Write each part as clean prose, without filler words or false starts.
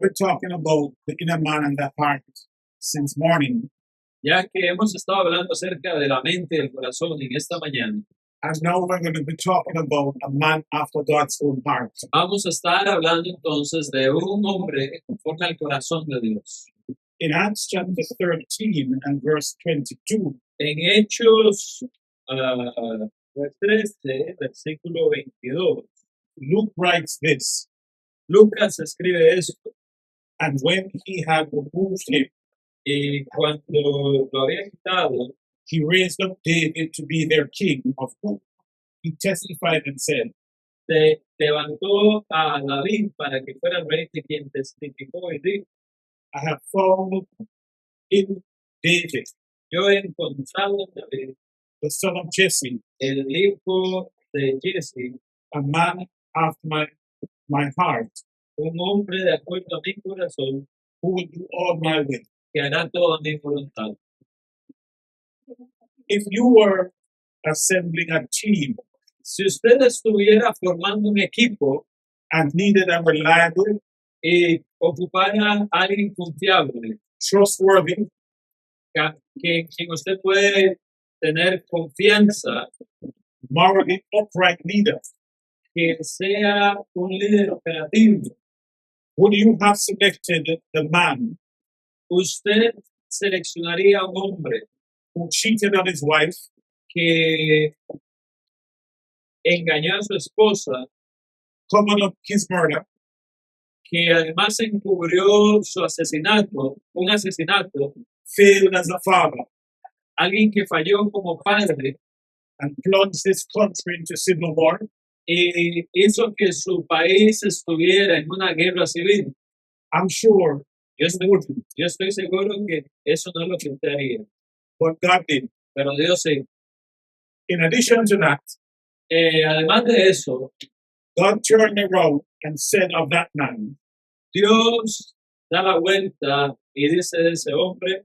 We're talking about the inner man and the heart since morning. Ya que hemos estado hablando acerca de la mente y el corazón en esta mañana, And now we're going to be talking about a man after God's own heart. vamos a estar hablando entonces de un hombre conforme al corazón de Dios. In Acts chapter 13 and verse 22, En Hechos 13, versículo 22, Luke writes this, Lucas escribe esto, and when he had removed him, y cuando lo había quitado, he raised up David to be their king, of whom he testified and said, levantó a David para que fuera el rey, de quien testificó y dijo: I have found in David, yo he encontrado en David, the son of Jesse, el hijo de Jesse, a man after my heart, un hombre de acuerdo a mi corazón, who will do all my will. que hará toda mi voluntad. If you were assembling a team Si usted estuviera formando un equipo and needed a reliable, y ocupara a alguien confiable, trustworthy, quien usted puede tener confianza, morally upright leader, que sea un líder operativo, would you have selected the man usted seleccionaría a un hombre who cheated on his wife, que engañó a su esposa, covered up his murder, que además encubrió su asesinato, un asesinato, failed as a father, alguien que falló como padre and plunged his country into civil war? y hizo que su país estuviera en una guerra civil? I'm sure, Yo estoy seguro que eso no es lo que usted haría, but God did. pero Dios sí. In addition to that, Además de eso, God turned around and said of that man, Dios da la vuelta y dice de ese hombre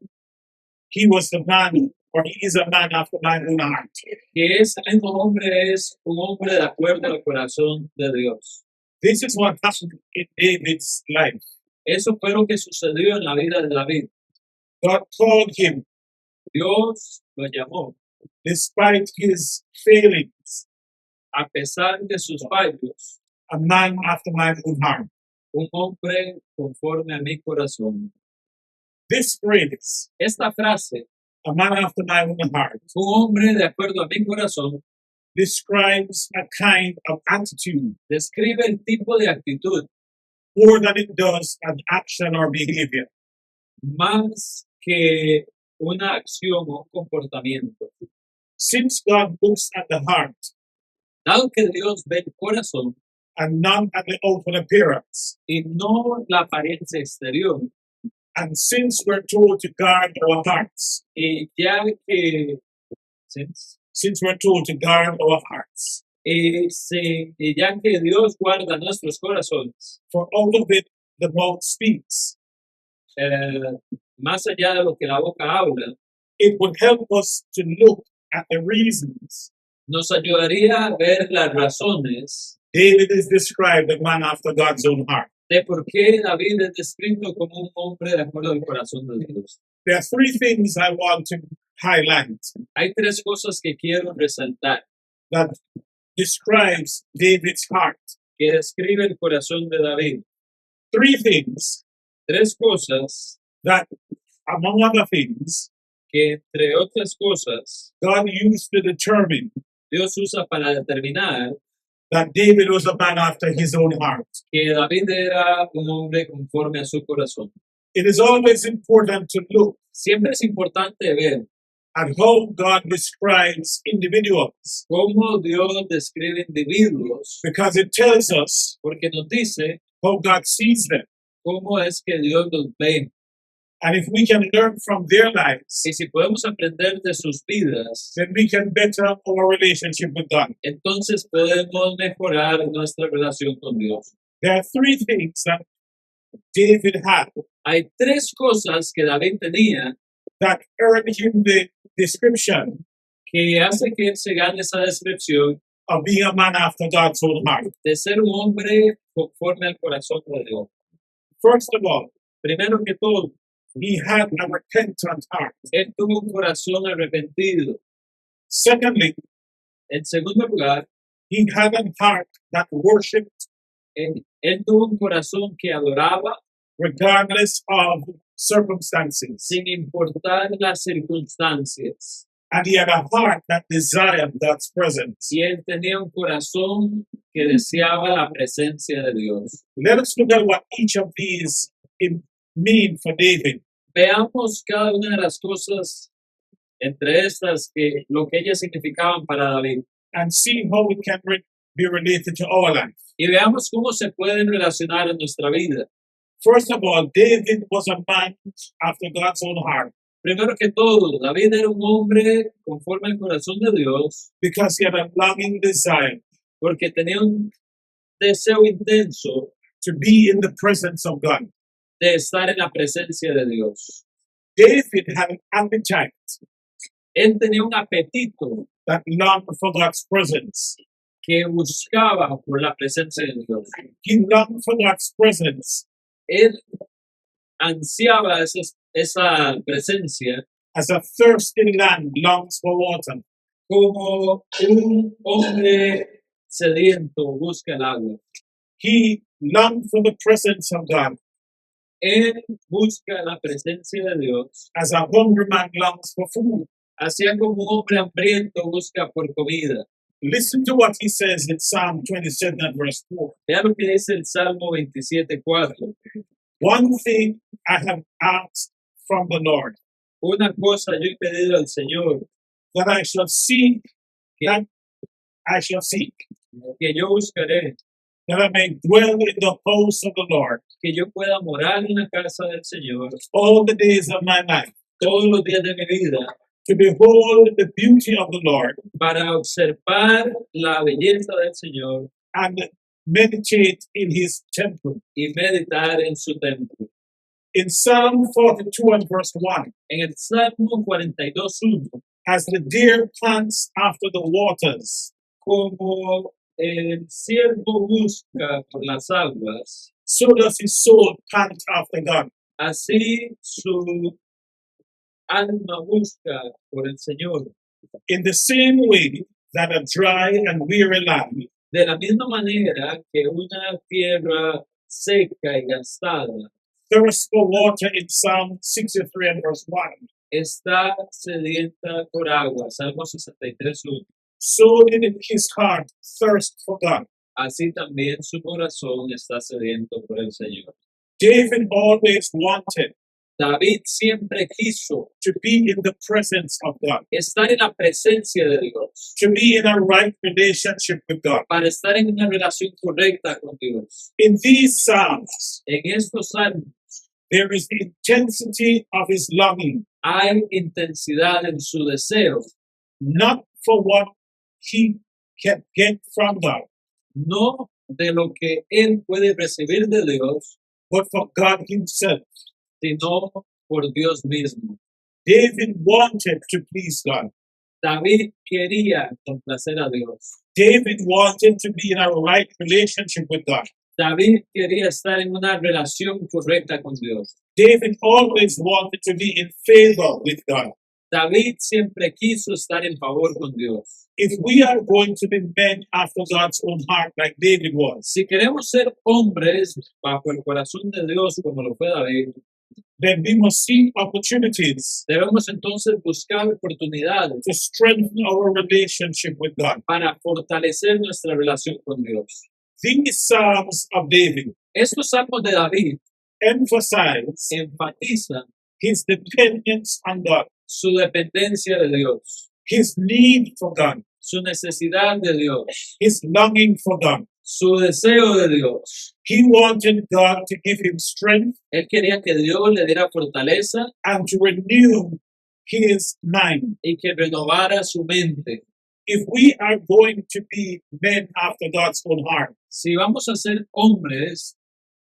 he was the man, or he is a man after my own heart. que ese mismo hombre es un hombre de acuerdo al corazón de Dios. This is what happened in David's life. Eso fue lo que sucedió en la vida de David. God called him, Dios lo llamó, despite his failings, a pesar de sus fallos, a man after my own heart. un hombre conforme a mi corazón. This phrase, Esta frase, a man after my own heart, un hombre de acuerdo a mi corazón, describes a kind of attitude describe el tipo de actitud more than it does an action or behavior. más que una acción o un comportamiento. Since God looks at the heart Dado que Dios ve el corazón and not at the outward appearance, y no la apariencia exterior, and since we're told to guard our hearts, y ya que since we're told to guard our hearts, y ya que Dios guarda nuestros corazones, for out of it the mouth speaks, más allá de lo que la boca habla, it would help us to look at the reasons nos ayudaría a ver las razones David is described a man after God's own heart. de por qué David es descrito como un hombre de acuerdo al corazón de Dios. There are three things I want to highlight Hay tres cosas que quiero resaltar that describes David's heart. que describe el corazón de David. Three things Tres cosas that, among other things, que, entre otras cosas, God used to determine Dios usa para determinar that David was a man after his own heart. que David era un hombre conforme a su corazón. It is always important to look Siempre es importante ver at how God describes individuals cómo Dios describe individuos, because it tells us porque nos dice how God sees them. cómo es que Dios los ve. And if we can learn from their lives, Y si podemos aprender de sus vidas, then we can better our relationship with God. entonces podemos mejorar nuestra relación con Dios. There are three things that David had Hay tres cosas que David tenía that earned him the description que hace que él se gane esa descripción of being a man after God's own heart. de ser un hombre conforme al corazón de Dios. First of all, Primero que todo, he had a repentant heart. él tuvo un corazón arrepentido. Secondly, En segundo lugar, he had a heart that worshipped él tuvo un corazón que adoraba regardless of circumstances. sin importar las circunstancias. And he had a heart that desired God's presence. Y él tenía un corazón que deseaba la presencia de Dios. Let us look at what each of these mean for David. Veamos cada una de las cosas entre estas, lo que ellas significaban para David. And see how it can be related to our life. Y veamos cómo se pueden relacionar en nuestra vida. First of all, David was a man after God's own heart Primero que todo, David era un hombre conforme al corazón de Dios because he had a longing desire porque tenía un deseo intenso to be in the presence of God. de estar en la presencia de Dios. David had an appetite Él tenía un apetito that longed for God's presence. que buscaba por la presencia de Dios. He longed for God's presence Él ansiaba esa presencia as a thirsty land longs for water. como un hombre sediento busca el agua. He longed for the presence of God Él busca la presencia de Dios, as a hungry man longs for food. así como un hombre hambriento busca por comida. Listen to what he says in Psalm 27 and verse 4. Vea lo que dice el Salmo 27:4. One thing I have asked from the Lord, Una cosa yo he pedido al Señor, that I shall seek, that I shall seek, que yo buscaré, that I may dwell in the house of the Lord que yo pueda morar en la casa del Señor all the days of my life, todos los días de mi vida, to behold the beauty of the Lord para observar la belleza del Señor and meditate in his temple. y meditar en su templo. In Psalm 42 and verse 1, En el Salmo 42:1, as the deer pants after the waters, como el siervo busca por las aguas, so does his soul pant after God. así su alma busca por el Señor. In the same way that a dry and weary land De la misma manera que una tierra seca y gastada thirsts for water in Psalm 63 and verse 1, está sedienta por agua, Salmo 63:1. so did his heart thirst for God. Así también su corazón está sediento por el Señor. David always wanted David siempre quiso to be in the presence of God, estar en la presencia de Dios, to be in a right relationship with God. para estar en una relación correcta con Dios. In these Psalms, En estos salmos there is the intensity of his longing, hay intensidad en su deseo, not for what he can get from God, no de lo que él puede recibir de Dios, but for God himself. sino por Dios mismo. David wanted to please God. David quería complacer a Dios. David wanted to be in a right relationship with God. David quería estar en una relación correcta con Dios. David always wanted to be in favor with God. David siempre quiso estar en favor con Dios. If we are going to be men after God's own heart like David was, Si queremos ser hombres bajo el corazón de Dios como lo fue David, then we must seek opportunities debemos entonces buscar oportunidades to strengthen our relationship with God. para fortalecer nuestra relación con Dios. These Psalms of David Estos salmos de David emphasize enfatizan his dependence on God, su dependencia de Dios, his need for God, su necesidad de Dios, his longing for God. su deseo de Dios. He wanted God to give him strength Él quería que Dios le diera fortaleza and to renew his mind. y que renovara su mente. If we are going to be men after God's own heart, Si vamos a ser hombres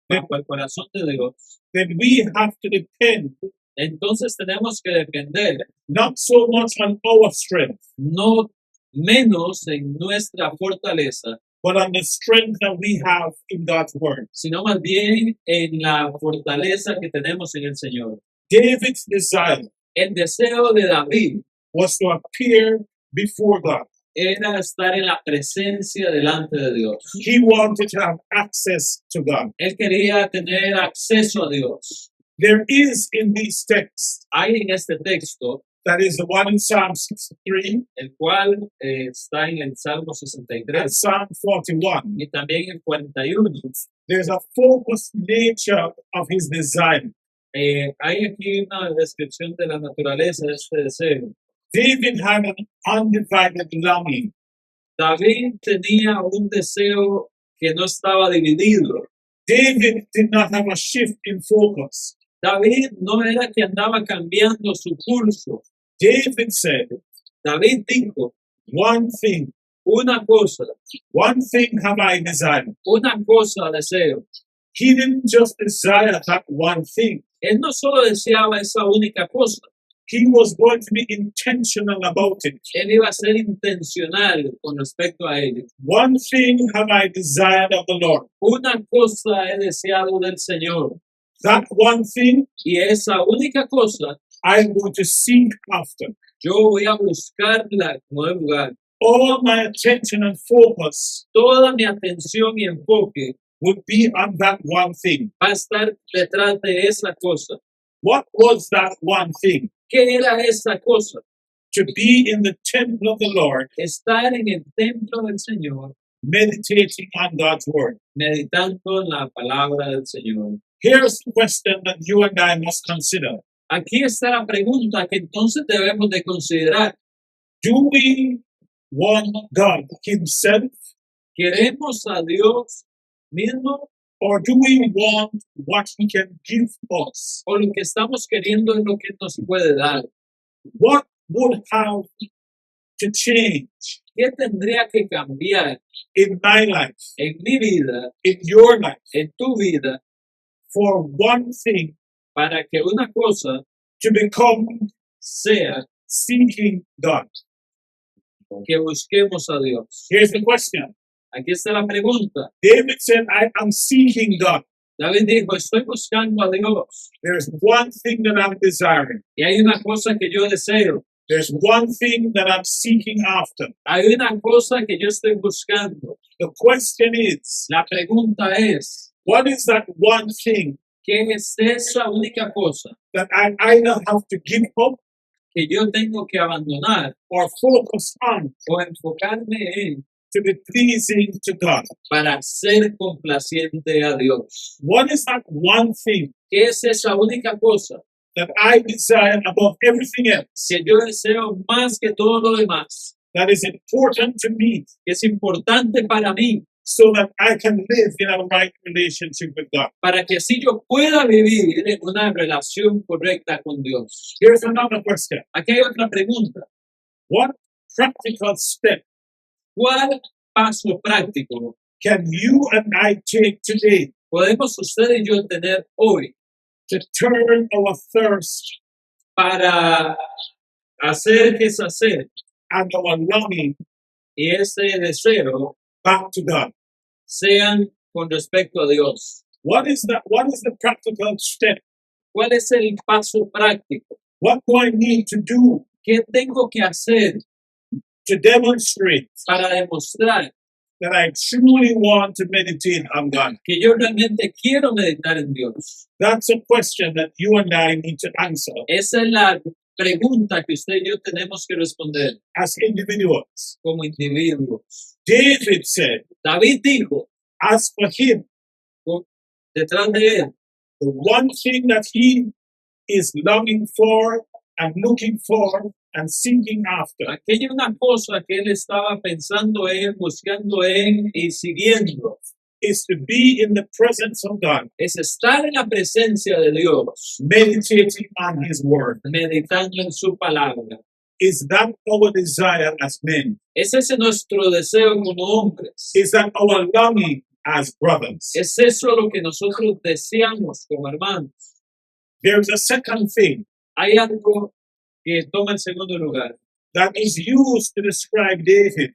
bajo el corazón de Dios, then we have to depend entonces tenemos que depender not so much on our strength, no menos en nuestra fortaleza, but on the strength that we have in God's word. sino más bien en la fortaleza que tenemos en el Señor. David's desire El deseo de David was to appear before God. era estar en la presencia delante de Dios. He wanted to have access to God. Él quería tener acceso a Dios. There is in these texts, Hay en este texto, that is the one in Psalm 63 el cual está en el Salmo and 63 Psalm 41, y también el 41. there's a focused nature of his desire. Hay aquí una descripción de la naturaleza de este deseo. David had an undivided longing. David tenía un deseo que no estaba dividido. David did not have a shift in focus. David no era que andaba cambiando su curso. David said, David dijo, one thing have I desired. una cosa deseo. He didn't just desire that one thing. Él no solo deseaba esa única cosa, He was going to be intentional about it. él iba a ser intencional con respecto a ello. One thing have I desired of the Lord. Una cosa he deseado del Señor, That one thing y esa única cosa I'm going to seek after. yo voy a buscarla en primer lugar. All my attention and focus Toda mi atención y enfoque would be on that one thing. va a estar detrás de esa cosa. What was that one thing? ¿Qué era esa cosa? To be in the temple of the Lord, Estar en el templo del Señor, meditating on God's word. meditando en la palabra del Señor. Here's the question that you and I must consider. Aquí está la pregunta que entonces debemos de considerar. Do we want God Himself, ¿Queremos a Dios mismo or do we want what He can give us? o lo que estamos queriendo es lo que Él nos puede dar? What would have to change ¿Qué tendría que cambiar in my life, en mi vida, in your life, en tu vida, for one thing para que una cosa to become sea seeking God? que busquemos a Dios? Here's the question. Aquí está la pregunta. David said, I am seeking God. David dijo, estoy buscando a Dios There's one thing that I'm desiring. y hay una cosa que yo deseo. There's one thing that I'm seeking after. Hay una cosa que yo estoy buscando. The question is, La pregunta es, what is that one thing ¿qué es esa única cosa that I either have to give up que yo tengo que abandonar or focus on o enfocarme en to be pleasing to God? para ser complaciente a Dios? What is that one thing ¿Qué es esa única cosa that I desire above everything else que yo deseo más que todo lo demás, that is important to me que es importante para mí, so that I can live in a right relationship with God? para que así yo pueda vivir en una relación correcta con Dios? Here's another question. Aquí hay otra pregunta. What practical step ¿Cuál paso práctico can you and I take today podemos usted y yo tener hoy to turn our thirst para hacer que esa sed and our longing y ese deseo back to God? sean con respecto a Dios? What is the practical step? ¿Cuál es el paso práctico? What do I need to do ¿Qué tengo que hacer to demonstrate para demostrar that I truly want to meditate on God? que yo realmente quiero meditar en Dios? That's a question that you and I need to answer Esa es la pregunta que usted y yo tenemos que responder as individuals. como individuos. David said, David dijo, as for him, detrás de él, the one thing that he is longing for and looking for and seeking after aquella una cosa que él estaba pensando en, buscando en y siguiendo, is to be in the presence of God, es estar en la presencia de Dios, meditating on his word. meditando en su palabra. Is that our desire as men? ¿Es ese nuestro deseo como hombres? Is that our longing as brothers? ¿Es eso lo que nosotros deseamos como hermanos? There's a second thing Hay algo que toma el segundo lugar, that is used to describe David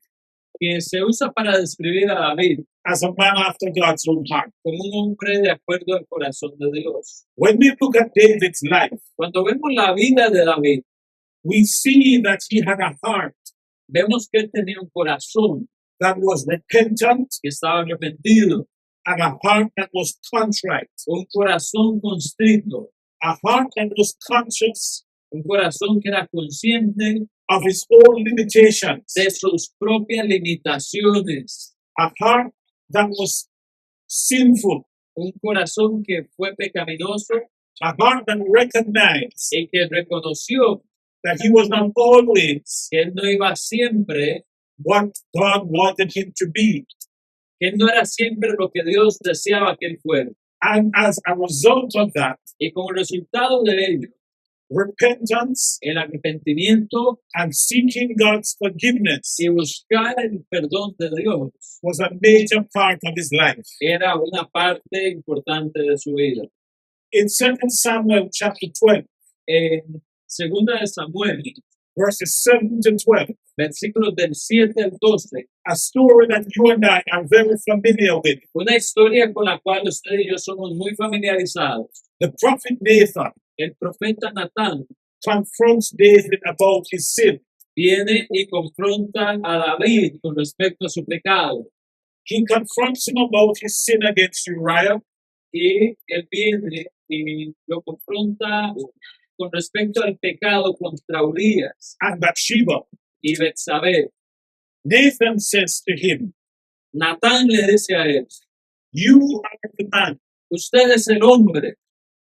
que se usa para describir a David as a man after God's own heart. como un hombre de acuerdo al corazón de Dios. When we look at David's life, Cuando vemos la vida de David, we see that he had a heart vemos que él tenía un corazón that was repentant que estaba arrepentido, and a heart that was contrite, un corazón constrito, a heart that was conscious un corazón que era consciente of his own limitations, de sus propias limitaciones, a heart that was sinful, un corazón que fue pecaminoso a heart that recognized y que reconoció that he was not always que él no iba siempre, what God wanted him to be. que él no era siempre lo que Dios deseaba que él fuera. And as a result of that, Y como resultado de ello, repentance el arrepentimiento and seeking God's forgiveness y buscar el perdón de Dios was a major part of his life. era una parte importante de su vida. In 2 Samuel chapter 12, En 2 de Samuel, verses 7 to 12, versículos del 7 al 12, a story that you and I are very familiar with. una historia con la cual usted y yo somos muy familiarizados. The prophet Nathan El profeta Natán confronts David about his sin. viene y confronta a David con respecto a su pecado. He confronts him about his sin against Uriah, Y él viene y lo confronta con respecto al pecado contra Urias and Bathsheba. y Betsabé. Nathan says to him, Natán le dice a él, "You are the man, usted es el hombre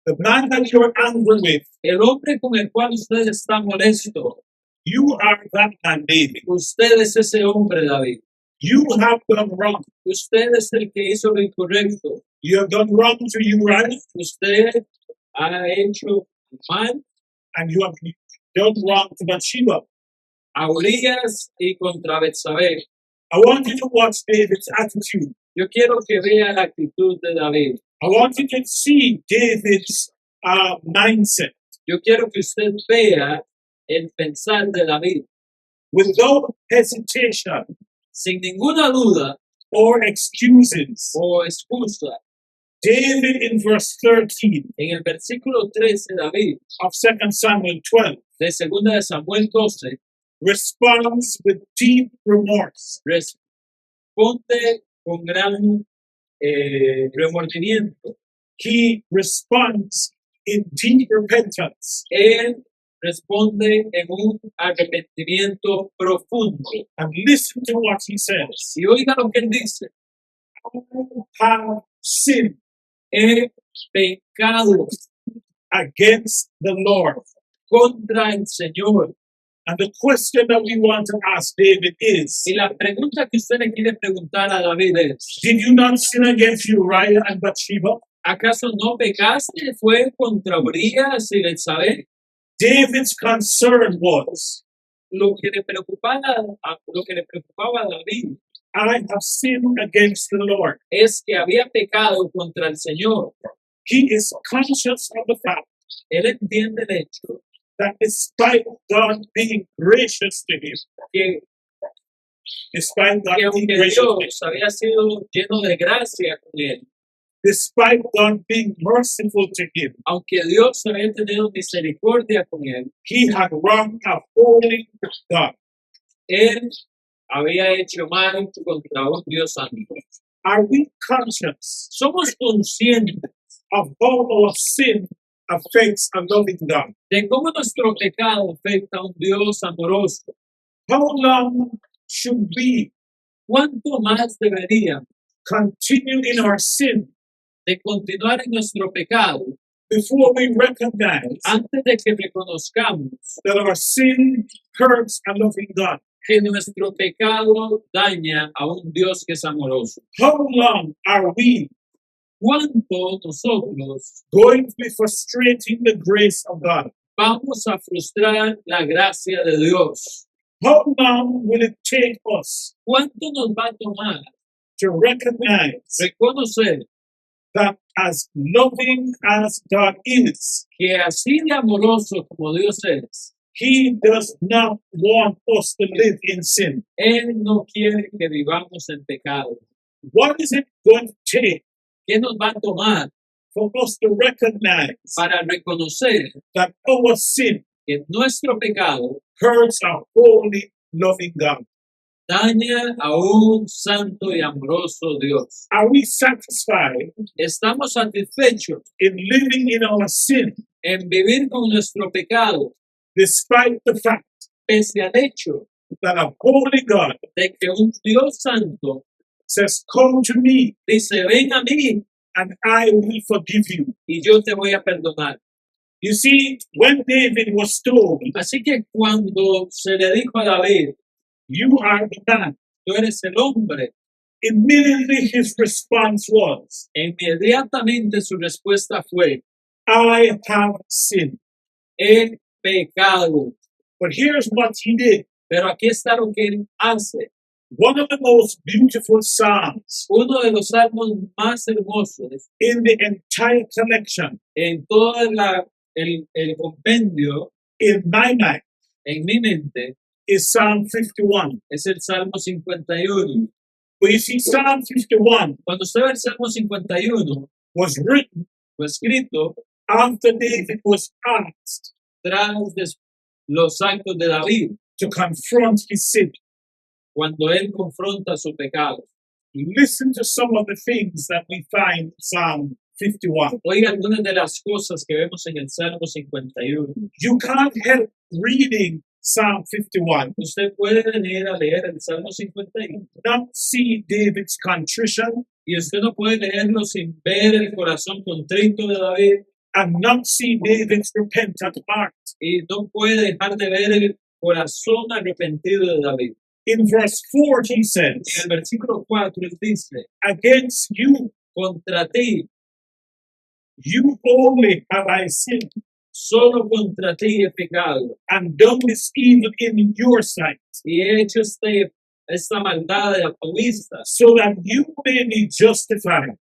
that you're angry with. el hombre con el cual usted está molesto. You are that man, David. Usted es ese hombre, David. You have done wrong. Usted es el que hizo lo incorrecto. You have done wrong to Uriah, Usted ha hecho mal and you have done wrong to Bathsheba." a Urias y contra Betsabé. I want you to watch David's attitude. Yo quiero que vea la actitud de David. I want you to see David's mindset. Yo quiero que usted vea el pensar de David. Without hesitation Sin ninguna duda or excuses, o excusa, David in verse 13 en el versículo 13, David, of 2 Samuel 12 de 2 de Samuel 12, responds with deep remorse. responde con gran remordimiento. He responds in deep repentance. Él responde en un arrepentimiento profundo. And listen to what he says. Y oiga lo que él dice: I have sinned he pecado against the Lord. contra el Señor. And the question that we want to ask David is, Y la pregunta que usted le quiere preguntar a David es: did you not sin against Uriah and Bathsheba? ¿acaso no pecaste? ¿Fue contra Urias y Betsabé? David's concern was, Lo que le preocupaba a David I have sinned against the Lord. es que había pecado contra el Señor. He is conscious of the fact Él entiende el hecho that despite God being gracious to him, que, despite God being aunque gracious to him, Dios había sido lleno de gracia con él, despite God being merciful to him, aunque Dios había tenido misericordia con él, he had wronged a holy God. él había hecho mal contra un Dios santo. Are we conscious Somos conscientes of how our sin affects a loving God? de cómo nuestro pecado afecta a un Dios amoroso. How long should we ¿Cuánto más deberíamos continue in our sin de continuar en nuestro pecado before we recognize antes de que reconozcamos that our sin hurts a loving God? que nuestro pecado daña a un Dios que es amoroso? How long are we ¿Cuánto nosotros going to be frustrating the grace of God? vamos a frustrar la gracia de Dios? How long will it take us ¿Cuánto nos va a tomar to recognize reconocer that as loving as God is, que así de amoroso como Dios es, He does not want us to live in sin. Él no quiere que vivamos en pecado. What is it going to take ¿Qué nos va a tomar for us to recognize para reconocer that our sin que nuestro pecado hurts a holy, loving God? daña a un santo y amoroso Dios? Are we satisfied ¿Estamos satisfechos in living in our sin en vivir con nuestro pecado, despite the fact pese al hecho that a holy God de que un Dios santo says, "Come to me dice, ven a mí and I will forgive you"? y yo te voy a perdonar? You see, when David was told, Así que cuando se le dijo a David, "You are the man," tú eres el hombre, immediately his response was, inmediatamente su respuesta fue, "I have sinned." he pecado. But here's what he did. Pero aquí está lo que él hace. One of the most beautiful psalms Uno de los salmos más hermosos in the entire collection, en todo el compendio, in my mind, en mi mente, is Psalm 51. es el Salmo 51. But you see, Psalm 51 Cuando usted ve el Salmo 51, was written fue escrito after David was asked tras los actos de David, to confront his sin. cuando él confronta su pecado. Listen to some of the things that we find in Psalm 51. Oiga algunas de las cosas que vemos en el Salmo 51. You can't help reading Psalm 51, Usted puede venir a leer el Salmo 51 not see David's contrition, y usted no puede leerlo sin ver el corazón contrito de David and not see David's repentant heart. y no puede dejar de ver el corazón arrepentido de David. In verse 4, he En says, el versículo 4 él dice, "Against you, contra ti, you only have I sinned, solo contra ti he pecado and done this evil in your sight, y he hecho esta maldad a tu vista so that you may be justified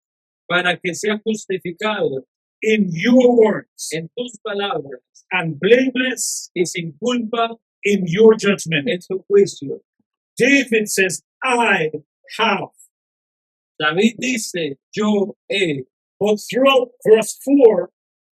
para que sea justificado in your words, en tus palabras and blameless y sin culpa in your judgment." en tu juicio. David says, "I have." David dice, yo he, But throughout verse 4,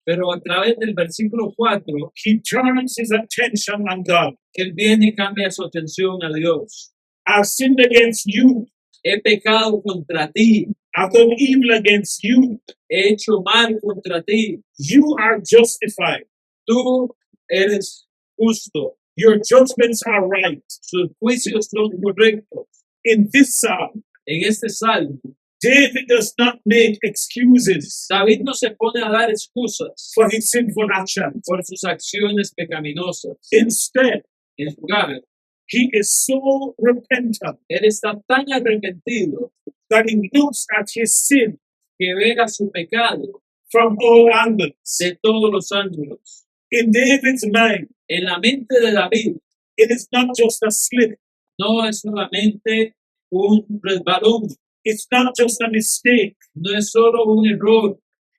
pero a través del versículo 4, he turns his attention on God. él viene y cambia su atención a Dios. "I've sinned against you. He pecado contra ti, I've done evil against you. he hecho mal contra ti. You are justified. Tú eres justo, Your judgments are right." sus juicios son correctos. In this psalm, En este salmo, David does not make excuses David no se pone a dar excusas for his sinful actions. por sus acciones pecaminosas. Instead, En lugar, he is so repentant él está tan arrepentido that he looks at his sin que ve a su pecado from all angles. de todos los ángulos. In David's mind, En la mente de David it is not just a slip. no es solamente un resbalón, It's not just a mistake. no es solo un error,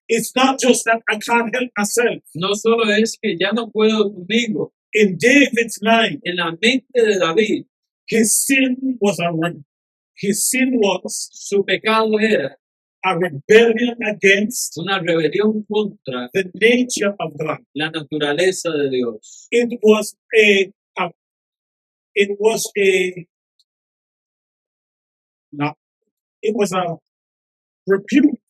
It's not just that I can't help myself. no solo es que ya no puedo conmigo. In David's mind, En la mente de David, his sin was su pecado era a rebellion against una rebelión contra the nature of God. la naturaleza de Dios. It was a rebuke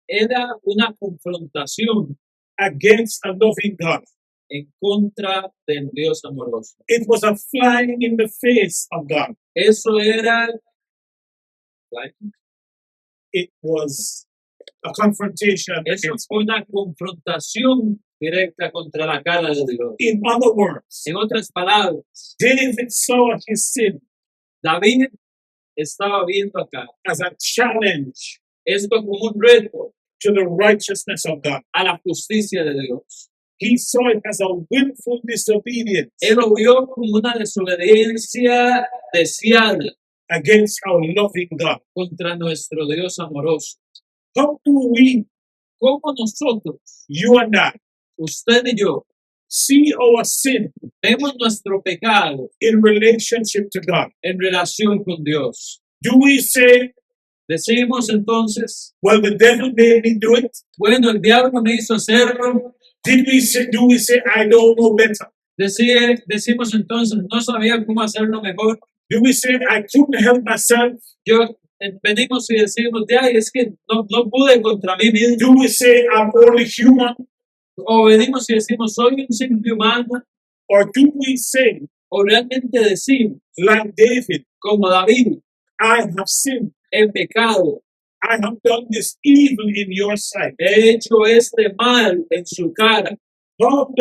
Era una confrontación against a loving God. en contra del Dios amoroso. It was a flying in the face of God. Eso era It was a confrontation eso against fue una confrontación directa contra la cara de Dios. In other words, En otras palabras, David saw his sin David estaba viendo acá as a challenge esto como un reto to the righteousness of God. a la justicia de Dios. He saw it as a willful disobedience Él lo vio como una desobediencia deseada against our loving God. contra nuestro Dios amoroso. How do we, ¿Cómo nosotros, you and I, usted y yo, see our sin vemos nuestro pecado in relationship to God. en relación con Dios. Do we say, Decimos entonces, well, the devil made me do it? bueno, el diablo me hizo hacerlo. Do we say, I don't know better? Decimos entonces, no sabía cómo hacerlo mejor. Do we say, I couldn't help myself? Venimos y decimos, ay, es que no pude contra mí mismo. Do we say, I'm only human? O venimos y decimos, soy un simple humano. Or do we say, O realmente decimos, like David, como David, I have sinned. el pecado, I have done this evil in your sight. he hecho este mal en su cara. How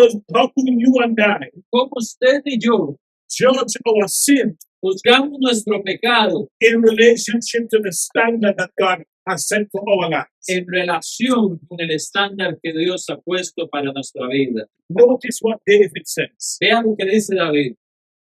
can you and I Como usted y yo judge our sin juzgamos nuestro pecado in relationship to the standard that God has set for our lives? en relación con el estándar que Dios ha puesto para nuestra vida? Notice what David says. Vean lo que dice David.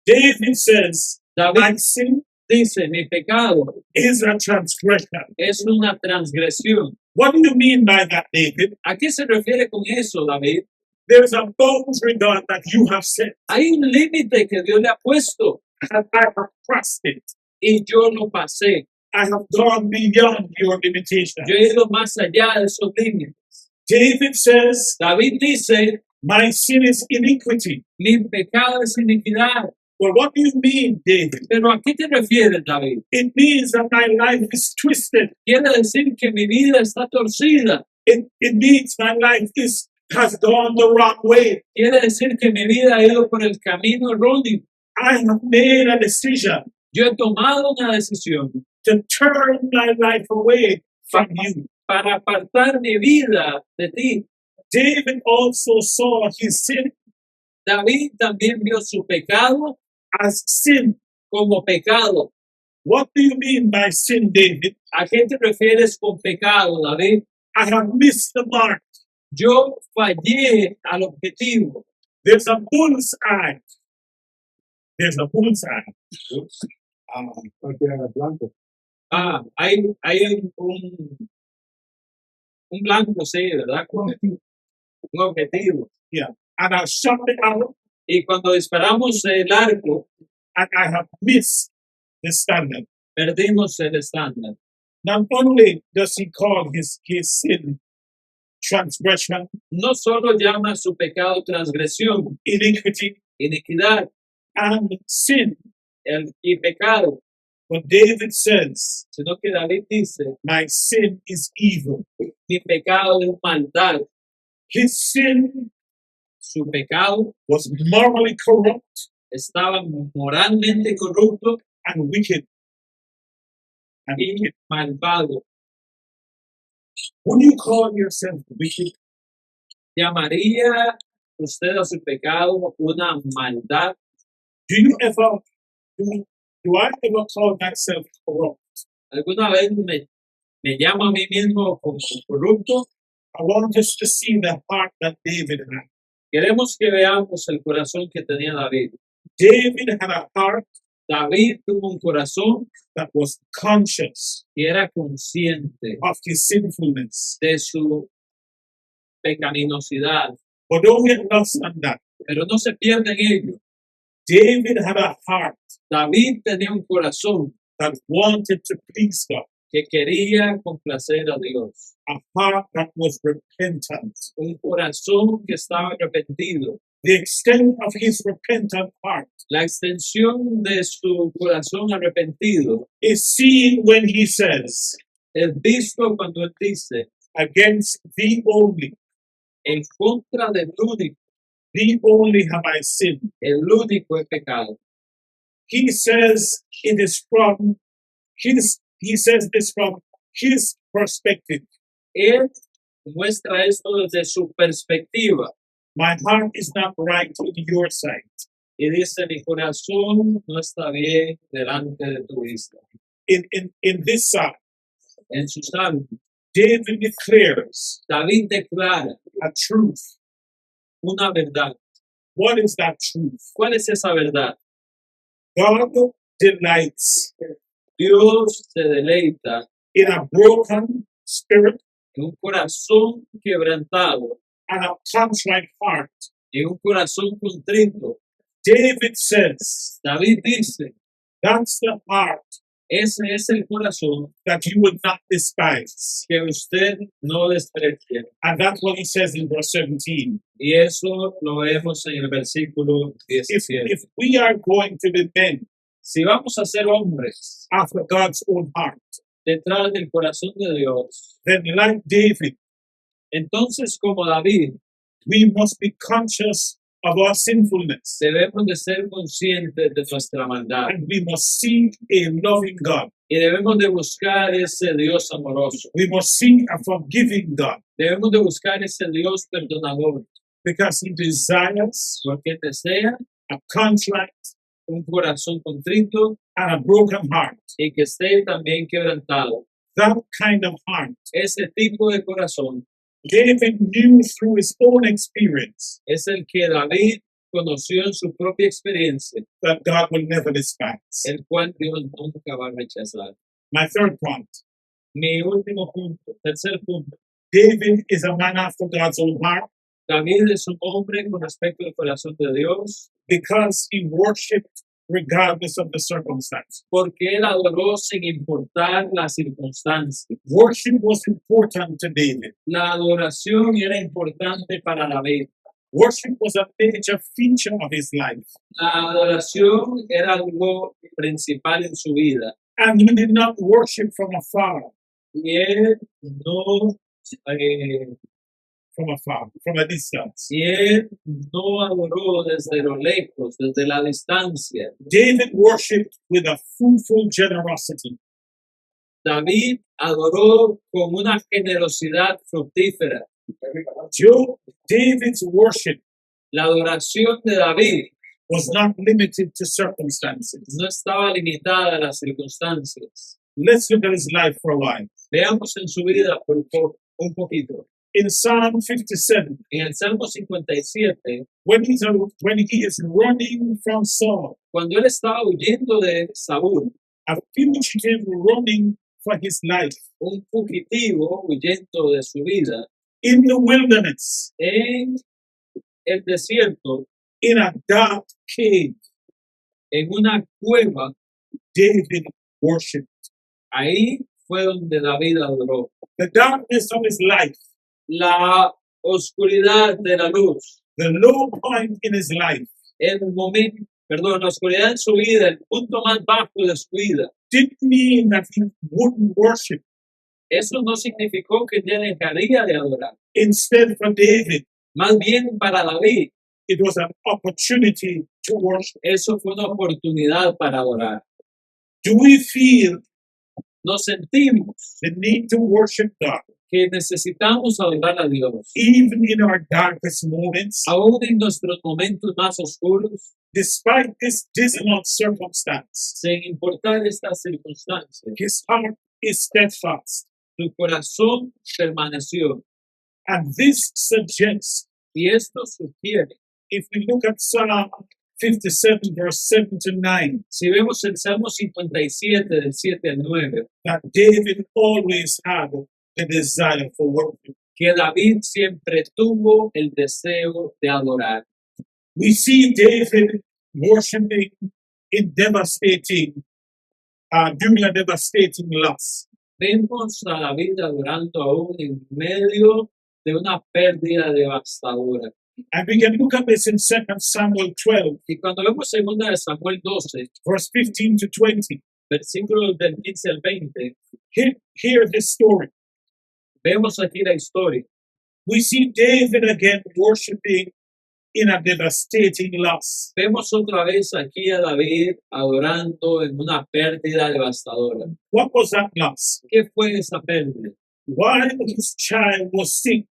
David says, David my sin dice, mi pecado is a transgression. es una transgresión. What do you mean by that, David? ¿A qué se refiere con eso, David? There's a boundary, God, that you have set, Hay un límite que Dios le ha puesto and I have crossed it. y yo lo pasé. I have gone beyond your limitations. Yo he ido más allá de esos límites. David says, David dice, my sin is iniquity. mi pecado es iniquidad. Well, what do you mean, David? ¿Pero a qué te refieres, David? It means that my life is twisted. Quiere decir que mi vida está torcida. It means my life has gone the wrong way. Quiere decir que mi vida ha ido por el camino erróneo. I have made a decision Yo he tomado una decisión to turn my life away from you. para apartar mi vida de ti. David also saw his sin David también vio su pecado as sin. como pecado. What do you mean by sin, David? ¿A qué te refieres con pecado, David? I have missed the mark. Yo fallé al objetivo. There's a bullseye. There's a bullseye. Hay un blanco, sí, ¿verdad? Un objetivo. And I shot the arrow, Y cuando disparamos el arco, and I have missed the standard. perdimos el estándar. Not only does he call his sin transgression, No solo llama su pecado transgresión, iniquity, iniquidad and sin, y pecado, but David says, sino que David dice, my sin is evil. mi pecado es maldad. His sin Su pecado was morally corrupt estaba moralmente corrupto and wicked. And y wicked. malvado. When you call yourself wicked, ¿Llamaría usted a su pecado una maldad? do you ever do I ever call myself corrupt? ¿Alguna vez me llamo a mí mismo como corrupto? I want us to see the heart that David had. Queremos que veamos el corazón que tenía David. David had a heart David tuvo un corazón that was conscious que era consciente of his sinfulness. de su pecaminosidad, But don't get lost on that. pero no se pierde en ello. David had a heart David tenía un corazón that wanted to please God, que quería complacer a Dios, a heart that was repentant. un corazón que estaba arrepentido. The extent of his repentant heart La extensión de su corazón arrepentido is seen when he says, es visto cuando él dice, against thee only, en contra del único, thee only have I sinned. el único es pecado. He says it is from he says this from his perspective. Él muestra esto desde su perspectiva My heart is not right in your sight. y dice, mi corazón no está bien delante de tu vista. In this psalm, En su salmo, David declares David declara a truth. una verdad. What is that truth? ¿Cuál es esa verdad? God delights Dios se deleita in a broken spirit en un corazón quebrantado and a contrite heart. y un corazón contrito. David says, David dice, that's the heart ese es el corazón that you will not despise. que usted no desprecia. And that's what he says in verse 17. Y eso lo vemos en el versículo If 17. we are going to be men Si vamos a ser hombres after God's own heart, detrás del corazón de Dios, then like David, entonces como David, we must be conscious of our sinfulness. debemos de ser conscientes de nuestra maldad And we must seek a loving God. y debemos de buscar ese Dios amoroso. We must seek a forgiving God Debemos de buscar ese Dios perdonador, because he desires porque desea a contrite un corazón contrito and a broken heart. y que esté también quebrantado. That kind of heart, Ese tipo de corazón David knew through his own experience es el que David conoció en su propia experiencia, that God will never despise. el cual Dios nunca va a rechazar. My third point, Mi último punto, tercer punto. David is a man after God's own heart David es un hombre con respecto al corazón de Dios because he worshipped regardless of the circumstance. porque él adoró sin importar las circunstancias. Worship was important to David. La adoración era importante para David. Worship was a major feature of his life. La adoración era algo principal en su vida. And he did not worship from afar, Y él no, from a distance. y él no adoró desde lo lejos, desde la distancia. David worshipped with a fruitful generosity. David adoró con una generosidad fructífera. David's worship La adoración de David was not limited to circumstances. no estaba limitada a las circunstancias. Let's look at his life for a while. Veamos en su vida un poquito. In Psalm 57, En el Salmo 57, when he is running from Saul, cuando él estaba huyendo de Saúl, a fugitive running for his life un fugitivo huyendo de su vida, in the wilderness, en el desierto, in a dark cave, en una cueva, David worshipped. ahí fue donde David adoró. The darkness of his life, La oscuridad de la luz, the low point in his life, la oscuridad en su vida, el punto más bajo de su vida. didn't mean that he wouldn't worship. Eso no significó que ya dejaría de adorar. Instead, for David, Más bien para David, it was an opportunity to worship. eso fue una oportunidad para adorar. Do we feel Nos sentimos the need to worship God que necesitamos adorar a Dios, even in our darkest moments, aún en nuestros momentos más oscuros, despite this dismal circumstance? sin importar estas circunstancias. His heart is steadfast. Su corazón permaneció. And this suggests, Y esto sugiere, if we look at Psalm 57, verse 7 to 9, si vemos el Salmo 57 del 7 al 9, that David always had the desire for worship. que David siempre tuvo el deseo de adorar. We see David worshiping in during a devastating loss. Vemos a David adorando aún en medio de una pérdida devastadora. And we can look at this in 2 Samuel 12, Y cuando vemos 2 de Samuel 12, verse 15 to 20. versículos del 15 al 20, Hear this story. vemos aquí la historia. We see David again worshiping in a devastating loss. Vemos otra vez aquí a David adorando en una pérdida devastadora. What was that loss? ¿Qué fue esa pérdida? While his child was sick,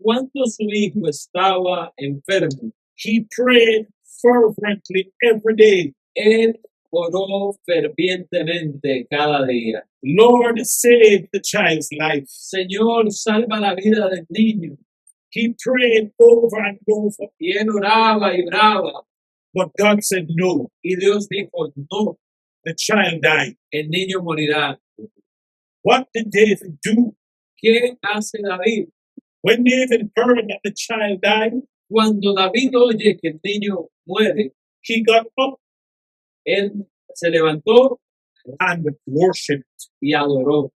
Cuando su hijo estaba enfermo, he prayed fervently every day. él oró fervientemente cada día. Lord, save the child's life. Señor, salva la vida del niño. He prayed over and over, Y él oraba y oraba. but God said no. Y Dios dijo, no, The child died. el niño morirá. What did David do? ¿Qué hace David? When David heard that the child died, Cuando David oye que el niño muere, he got up él se levantó and worshipped. y adoró.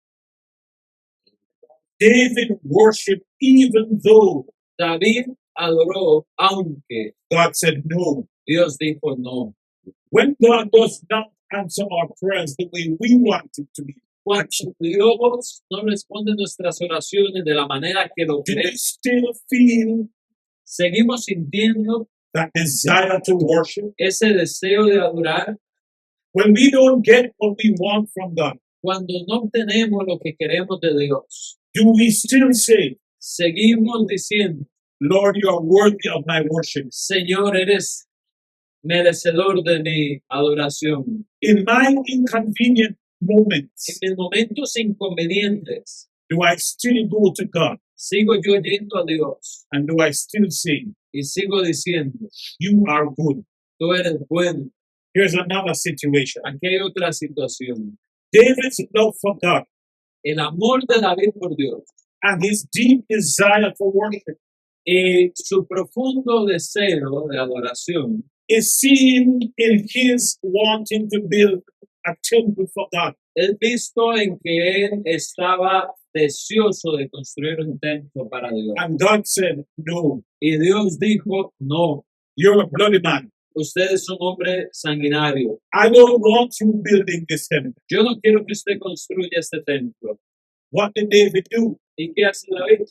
David worshipped even though David adoró, aunque God said no. Dios dijo no. When God does not answer our prayers the way we want it to be, Cuando Dios no responde nuestras oraciones de la manera que lo do we queremos, still feel seguimos sintiendo that desire to worship? ese deseo de adorar When we don't get what we want from God, cuando no obtenemos lo que queremos de Dios. do we still say, Seguimos diciendo, Lord, you are worthy of my worship? Señor, eres merecedor de mi adoración. In my inconvenient moments, En mis momentos inconvenientes, do I still go to God sigo yo yendo a Dios and do I still say, y sigo diciendo, you are good? tú eres bueno. Here's another situation. Aquí hay otra situación. David's love for God El amor de David por Dios and his deep desire for worship y su profundo deseo de adoración is seen in his wanting to build a temple for God. es visto en que él estaba deseoso de construir un templo para Dios. And God said, no, Y Dios dijo, no, you're a bloody man. usted es un hombre sanguinario. I don't want you building this temple. Yo no quiero que usted construya este templo. What did David do? ¿Y qué hace David?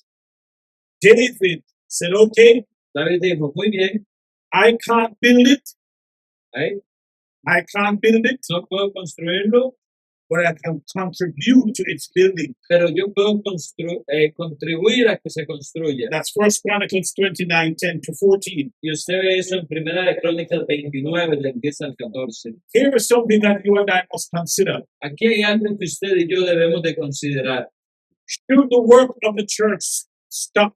David said, okay, David dijo, muy bien, I can't build it. ¿eh? I can't build it, No puedo construirlo, but I can contribute to its building. pero yo puedo contribuir a que se construya. That's First Chronicles 29, 10 to 14. Y usted ve eso en Primera de Crónicas 29, del 10 al 14. Here is something that you and I must consider. Aquí hay algo que usted y yo debemos de considerar. Should the work of the church stop?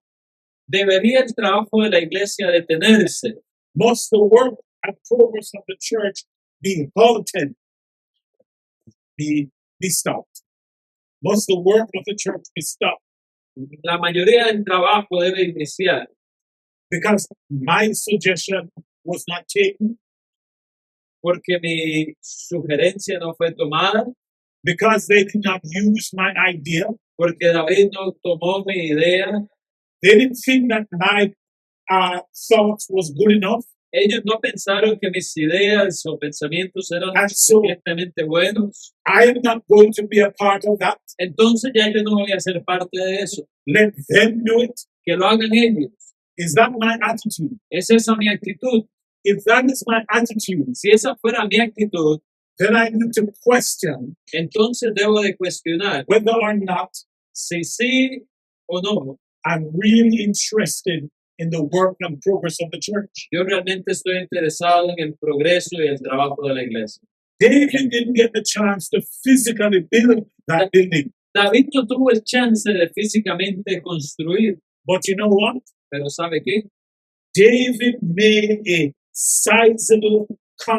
¿Debería el trabajo de la iglesia detenerse? Must the work and progress of the church be halted? Be stopped? Must the work of the church be stopped? La mayoría del trabajo debe iniciar, Because my suggestion was not taken, porque mi sugerencia no fue tomada, because they did not use my idea. porque David no tomó mi idea. They didn't think that my thoughts was good enough. Ellos no pensaron que mis ideas o pensamientos eran And so suficientemente buenos. I am not going to be a part of that. Entonces ya yo no voy a ser parte de eso. Let them do it. Que lo hagan ellos. Is that my attitude? ¿Es esa mi actitud? If that is my attitude, Si esa fuera mi actitud, then I need to question entonces debo de cuestionar whether or not si sí o no. I'm really interested in the work and progress of the church. Yo realmente estoy interesado en el progreso y el trabajo de la iglesia. David didn't get the chance to physically build that building. David no tuvo el chance de físicamente construir, But you know what? pero ¿sabe qué? David made a sizable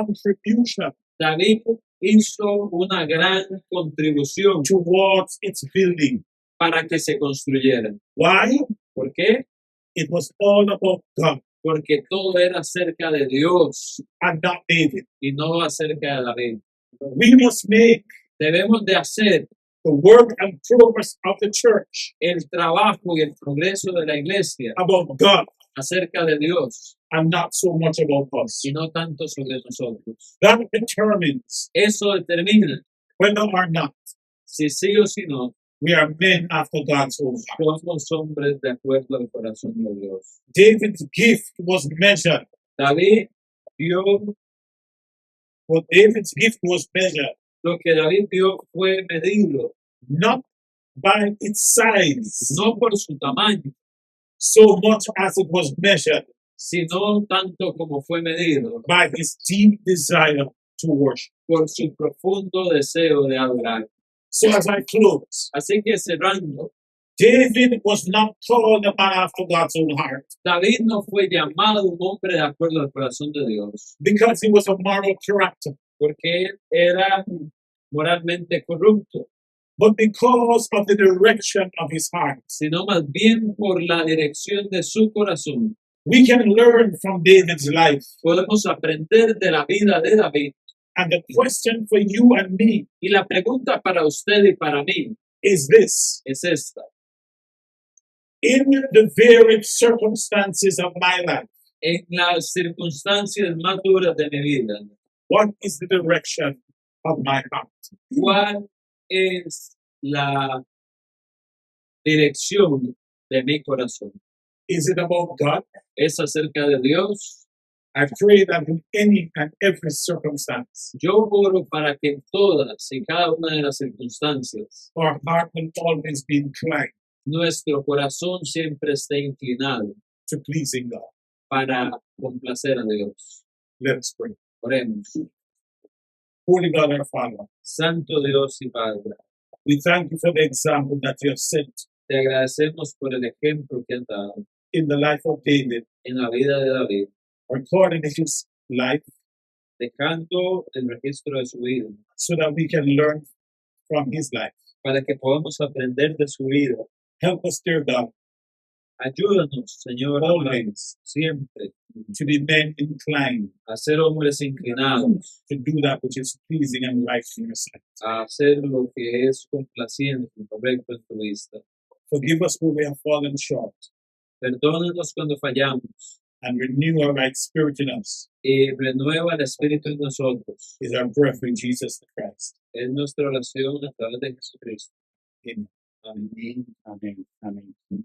contribution David hizo una gran contribución towards its building. para que se construyera. Why? ¿Por qué? It was all about God Porque todo era acerca de Dios and not David. y no acerca de David. We must make Debemos de hacer the work and progress of the church el trabajo y el progreso de la iglesia about God acerca de Dios and not so much about us. y no tanto sobre nosotros. That determines Eso determina whether or not si sí o si no we are men after God's own heart. somos hombres de acuerdo al corazón de Dios. David's gift was measured. David dio, But David's gift was measured lo que David dio fue medido, not by its size no por su tamaño, so much as it was measured sino tanto como fue medido by his deep desire to worship. por su profundo deseo de adorar. So as I close, Así que cerrando, David was not called a man after God's own heart David no fue llamado un hombre de acuerdo al corazón de Dios, because he was a moral character, porque él era moralmente corrupto, but because of the direction of his heart. sino más bien por la dirección de su corazón. We can learn from David's life. Podemos aprender de la vida de David. And the question for you and me Y la pregunta para usted y para mí is this: es esta. in the varied circumstances of my life, En las circunstancias más duras de mi vida, what is the direction of my heart? ¿cuál es la dirección de mi corazón? Is it about God? ¿Es acerca de Dios? I pray that in any and every circumstance, Yo oro para que en todas y cada una de las circunstancias our heart will always be inclined nuestro corazón siempre esté inclinado to pleasing God. para complacer a Dios. Let us pray. Oremos. Holy God, our Father, Santo Dios y Padre, we thank you for the example that you have set te agradecemos por el ejemplo que has dado in the life of David, en la vida de David, recording his life dejando el registro de su vida, so that we can learn from his life. para que podamos aprender de su vida. Help us, dear God, Ayúdanos, Señor, always siempre to be men inclined a ser hombres inclinados, to do that which is pleasing and right in your sight. a hacer lo que es complaciente y correcto en tu vista. Forgive us where we have fallen short Perdónanos cuando fallamos and renew our right spirit in us. y renueva el Espíritu en nosotros. Is our breath in Jesus the Christ. Es nuestra oración a través de Jesucristo. Amen. Amén. Amen. Amen.